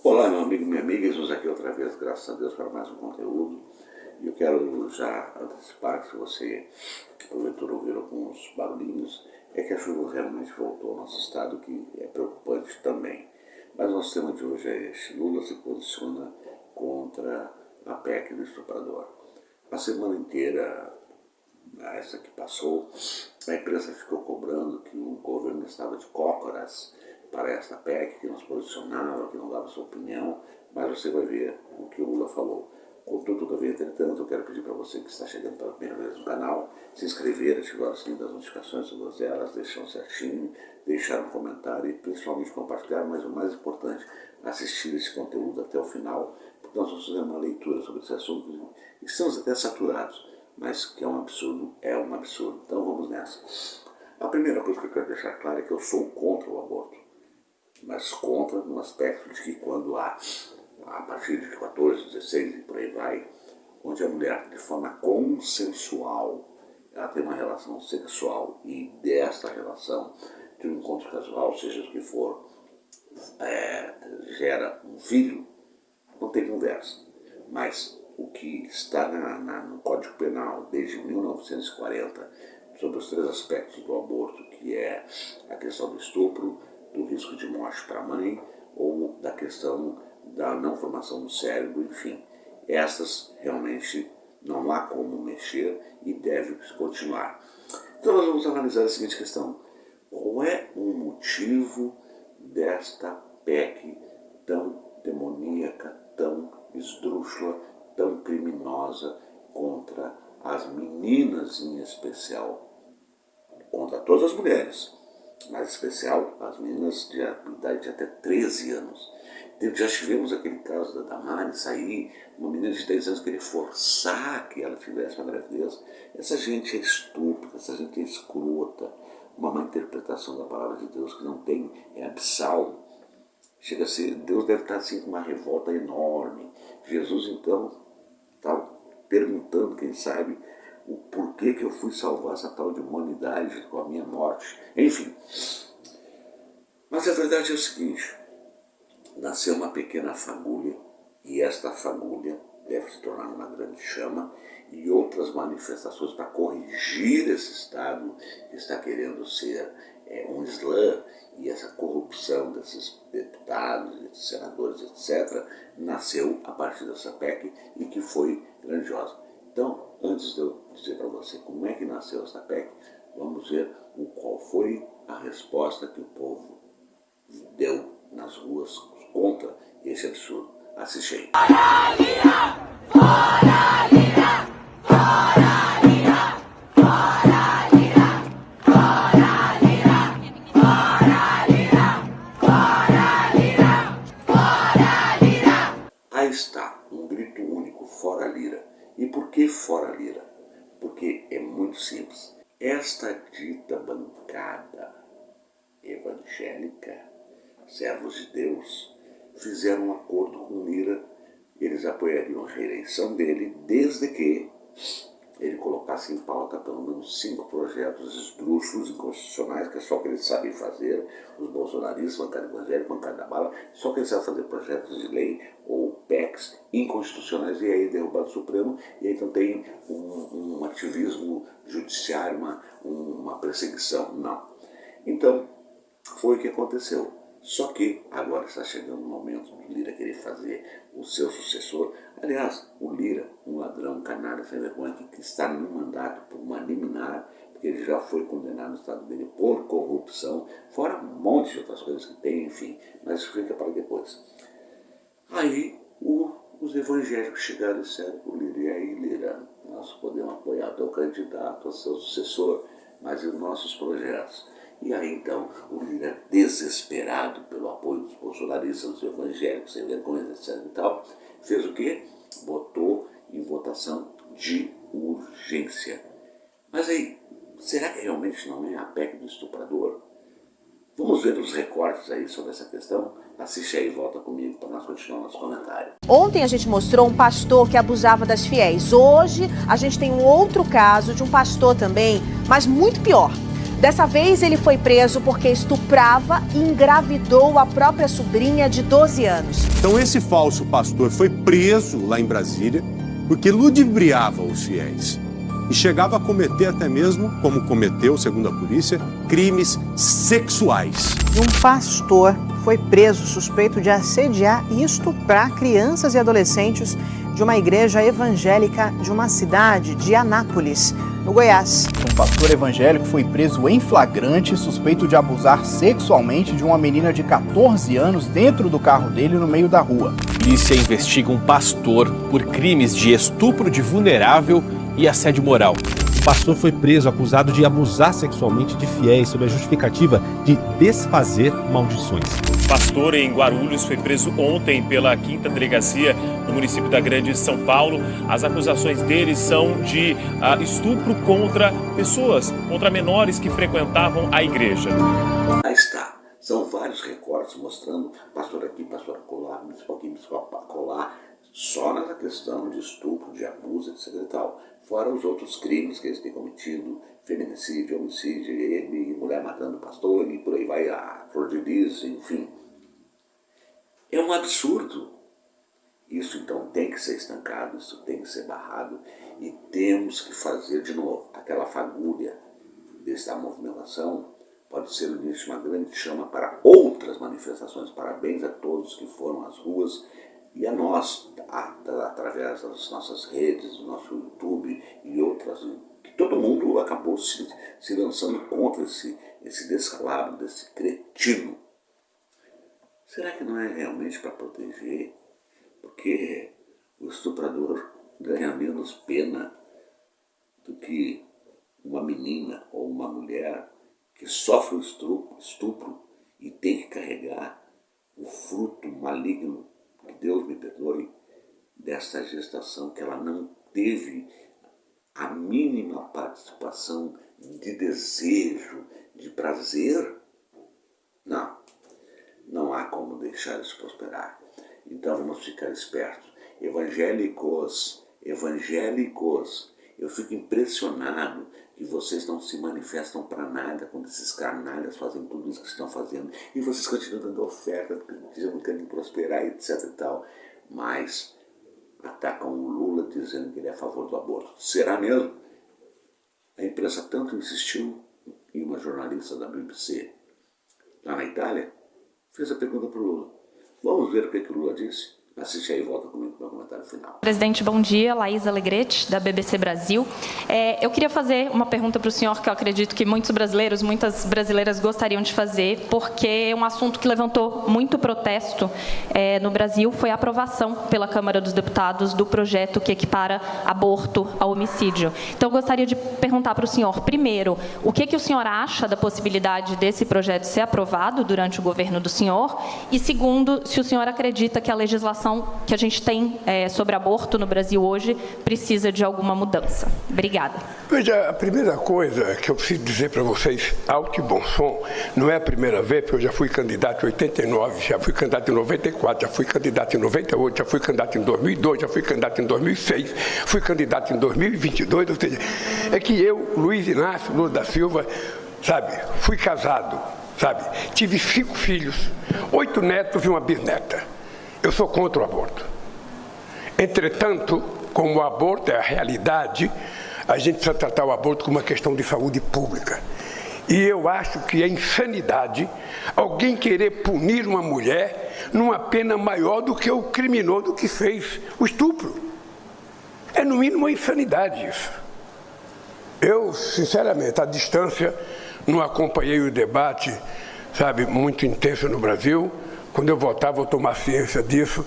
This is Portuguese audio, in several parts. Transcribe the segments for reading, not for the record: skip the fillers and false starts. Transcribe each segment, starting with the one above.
Olá, meu amigo e minha amiga, estamos aqui outra vez, graças a Deus, para mais um conteúdo. E eu quero já antecipar que se você, porventura, ouvir alguns barulhinhos, é que a chuva realmente voltou ao nosso estado, que é preocupante também. Mas o nosso tema de hoje é este: Lula se posiciona contra a PEC do estuprador. A semana inteira, essa que passou, a imprensa ficou cobrando que o governo estava de cócoras para esta PEC, que não se posicionava, que não dava sua opinião, mas você vai ver o que o Lula falou. Contudo, todavia, entretanto, eu quero pedir para você que está chegando pela primeira vez no canal, se inscrever, ativar o sininho das notificações, todas elas, deixar um certinho, deixar um comentário e principalmente compartilhar, mas o mais importante, assistir esse conteúdo até o final, porque nós vamos fazer uma leitura sobre esse assunto. Estamos até saturados, mas que é um absurdo, é um absurdo. Então vamos nessa. A primeira coisa que eu quero deixar claro é que eu sou contra o aborto, mas contra no aspecto de que quando há, a partir de 14, 16 e por aí vai, onde a mulher, de forma consensual, ela tem uma relação sexual e desta relação, de um encontro casual, seja o que for, gera um filho, não tem conversa. Mas o que está no Código Penal desde 1940, sobre os três aspectos do aborto, que é a questão do estupro, do risco de morte para a mãe ou da questão da não formação do cérebro, enfim. Essas realmente não há como mexer e deve continuar. Então nós vamos analisar a seguinte questão: qual é o motivo desta PEC tão demoníaca, tão esdrúxula, tão criminosa contra as meninas em especial, contra todas as mulheres, mas em especial as meninas de idade de até 13 anos. Já tivemos aquele caso da Damares aí, uma menina de 10 anos querer forçar que ela tivesse uma gravidez. Essa gente é estúpida, essa gente é escrota. Uma má interpretação da palavra de Deus que não tem, é abissal. Chega a ser, Deus deve estar assim com uma revolta enorme. Jesus então está perguntando, quem sabe, o porquê que eu fui salvar essa tal de humanidade com a minha morte. Enfim. Mas a verdade é o seguinte: nasceu uma pequena fagulha, e esta fagulha deve se tornar uma grande chama, e outras manifestações para corrigir esse Estado que está querendo ser um Islã, e essa corrupção desses deputados, desses senadores, etc., nasceu a partir dessa PEC e que foi grandiosa. Então, antes de eu dizer para você como é que nasceu essa PEC, vamos ver qual foi a resposta que o povo deu nas ruas contra esse absurdo. Assiste aí. Fora Lira! Fora Lira! Fora Lira! Fora Lira! Fora Lira! Fora Lira! Fora Lira! Fora Lira! Aí está, um grito único: fora Lira. E por que fora Lira? Porque é muito simples. Esta dita bancada evangélica, servos de Deus, fizeram um acordo com Lira. Eles apoiariam a reeleição dele desde que ele colocasse em pauta pelo menos 5 projetos esdrúxulos, inconstitucionais, que é só o que eles sabem fazer, os bolsonaristas, bancada evangélica, bancada da bala, só que eles sabem fazer projetos de lei ou PECs inconstitucionais, e aí derrubar o Supremo, e aí então tem um ativismo judiciário, uma perseguição. Não. Então, foi o que aconteceu. Só que agora está chegando o momento do Lira querer fazer o seu sucessor. Aliás, o Lira, um ladrão, canalha, sem vergonha, que está no mandato por uma liminar, porque ele já foi condenado no estado dele por corrupção, fora um monte de outras coisas que tem, enfim, mas isso fica para depois. Aí os evangélicos chegaram e disseram para o Lira: e aí, Lira, nós podemos apoiar teu candidato a seu sucessor, mas e os nossos projetos? E aí então o Lira, desesperado pelo apoio dos bolsonaristas, dos evangélicos, sem vergonha, etc. e tal, fez o quê? Botou em votação de urgência. Mas aí, será que realmente não é a PEC do estuprador? Vamos ver os recortes aí sobre essa questão? Assiste aí e volta comigo para nós continuar nosso comentário. Ontem a gente mostrou um pastor que abusava das fiéis. Hoje a gente tem um outro caso de um pastor também, mas muito pior. Dessa vez, ele foi preso porque estuprava e engravidou a própria sobrinha de 12 anos. Então esse falso pastor foi preso lá em Brasília porque ludibriava os fiéis e chegava a cometer até mesmo, como cometeu, segundo a polícia, crimes sexuais. Um pastor foi preso suspeito de assediar e estuprar crianças e adolescentes de uma igreja evangélica de uma cidade de Anápolis, no Goiás. Um pastor evangélico foi preso em flagrante, suspeito de abusar sexualmente de uma menina de 14 anos dentro do carro dele no meio da rua. Polícia investiga um pastor por crimes de estupro de vulnerável e assédio moral. O pastor foi preso acusado de abusar sexualmente de fiéis sob a justificativa de desfazer maldições. O pastor em Guarulhos foi preso ontem pela 5ª Delegacia no município da Grande São Paulo. As acusações dele são de estupro contra pessoas, contra menores que frequentavam a igreja. Aí está. São vários recortes mostrando pastor aqui, pastor acolá, bispo aqui, bispo acolá, só nessa questão de estupro, de abuso, etc e tal. Fora os outros crimes que eles têm cometido, feminicídio, homicídio, ele, mulher matando pastor e por aí vai, a flor de lis, enfim. É um absurdo. Isso então tem que ser estancado, isso tem que ser barrado e temos que fazer de novo aquela fagulha dessa movimentação. Pode ser o início de uma grande chama para outras manifestações. Parabéns a todos que foram às ruas e a nós, através das nossas redes, do nosso YouTube e outras, que todo mundo acabou se lançando contra esse descalabro, desse cretino. Será que não é realmente para proteger? Porque o estuprador ganha menos pena do que uma menina ou uma mulher que sofre o estupro e tem que carregar o fruto maligno, que Deus me perdoe, dessa gestação que ela não teve a mínima participação de desejo, de prazer. Não há como deixar isso prosperar. Então vamos ficar espertos. Evangélicos, eu fico impressionado que vocês não se manifestam para nada quando esses canalhas fazem tudo isso que estão fazendo. E vocês continuam dando oferta, dizendo que querem prosperar, etc e tal. Mas atacam o Lula dizendo que ele é a favor do aborto. Será mesmo? A imprensa tanto insistiu, e uma jornalista da BBC, lá na Itália, fez a pergunta para o Lula. Vamos ver o que o Lula disse? Assiste aí e volta comigo para o meu comentário final. Presidente, bom dia. Laís Alegrete, da BBC Brasil. Eu queria fazer uma pergunta para o senhor que eu acredito que muitas brasileiras gostariam de fazer, porque um assunto que levantou muito protesto no Brasil foi a aprovação pela Câmara dos Deputados do projeto que equipara aborto ao homicídio. Então, eu gostaria de perguntar para o senhor, primeiro, o que o senhor acha da possibilidade desse projeto ser aprovado durante o governo do senhor? E, segundo, se o senhor acredita que a legislação que a gente tem sobre aborto no Brasil hoje precisa de alguma mudança. Obrigada. Veja, a primeira coisa que eu preciso dizer para vocês, alto e bom som, não é a primeira vez, porque eu já fui candidato em 89, já fui candidato em 94, já fui candidato em 98, já fui candidato em 2002, já fui candidato em 2006, fui candidato em 2022, ou seja, é que eu, Luiz Inácio Lula da Silva, sabe, fui casado, sabe, tive 5 filhos, 8 netos e uma bisneta. Eu sou contra o aborto. Entretanto, como o aborto é a realidade, a gente precisa tratar o aborto como uma questão de saúde pública. E eu acho que é insanidade alguém querer punir uma mulher numa pena maior do que o criminoso que fez o estupro. É, no mínimo, uma insanidade isso. Eu, sinceramente, à distância, não acompanhei o debate, sabe, muito intenso no Brasil. Quando eu votar, vou tomar ciência disso.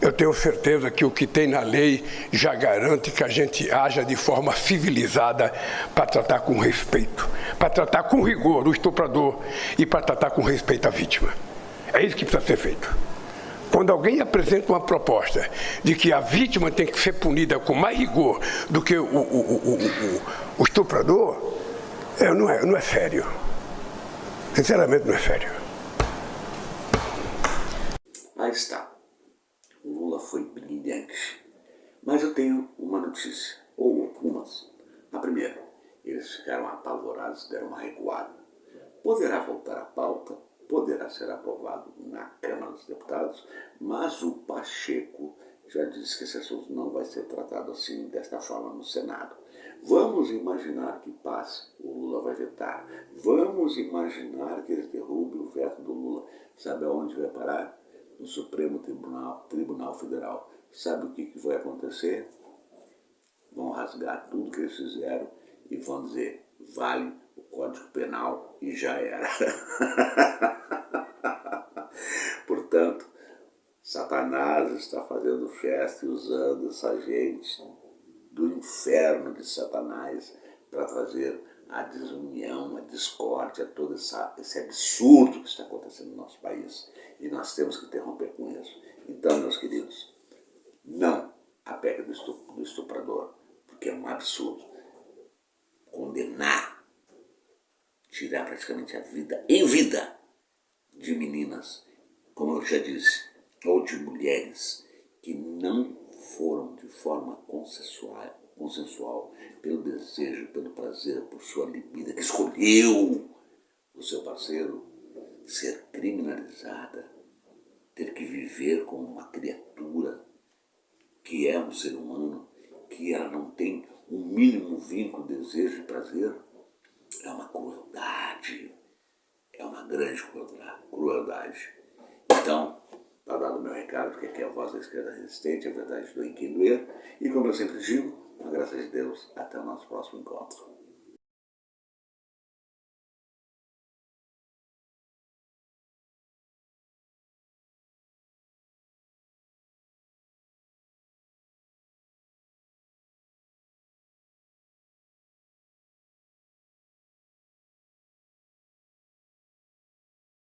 Eu tenho certeza que o que tem na lei já garante que a gente haja de forma civilizada para tratar com respeito, para tratar com rigor o estuprador e para tratar com respeito a vítima. É isso que precisa ser feito. Quando alguém apresenta uma proposta de que a vítima tem que ser punida com mais rigor do que o estuprador, não é sério. Sinceramente, não é sério. Aí está. O Lula foi brilhante. Mas eu tenho uma notícia, ou algumas. A primeira, Eles ficaram apavorados e deram uma recuada. Poderá voltar à pauta, poderá ser aprovado na Câmara dos Deputados, mas o Pacheco já disse que esse assunto não vai ser tratado assim, desta forma, no Senado. Vamos imaginar que passe, o Lula vai vetar. Vamos imaginar que eles derrubem o veto do Lula. Sabe aonde vai parar? No Supremo Tribunal Federal. Sabe o que vai acontecer? Vão rasgar tudo que eles fizeram e vão dizer, vale o Código Penal e já era. Portanto, Satanás está fazendo festa e usando essa gente do inferno de Satanás para trazer a desunião, a discórdia, todo esse absurdo que está acontecendo no nosso país. E nós temos que interromper com isso. Então, meus queridos, não a pega do estuprador, porque é um absurdo. Condenar, tirar praticamente a vida, em vida, de meninas, como eu já disse, ou de mulheres que não foram de forma consensual, pelo desejo, pelo prazer, por sua libido, que escolheu o seu parceiro, ser criminalizada, ter que viver como uma criatura que é um ser humano, que ela não tem o mínimo vínculo, desejo e prazer, é uma crueldade, é uma grande crueldade. Então, está dado o meu recado, porque aqui é a voz da esquerda resistente, a verdade do em quem doer, e como eu sempre digo, com a graça de Deus, até o nosso próximo encontro.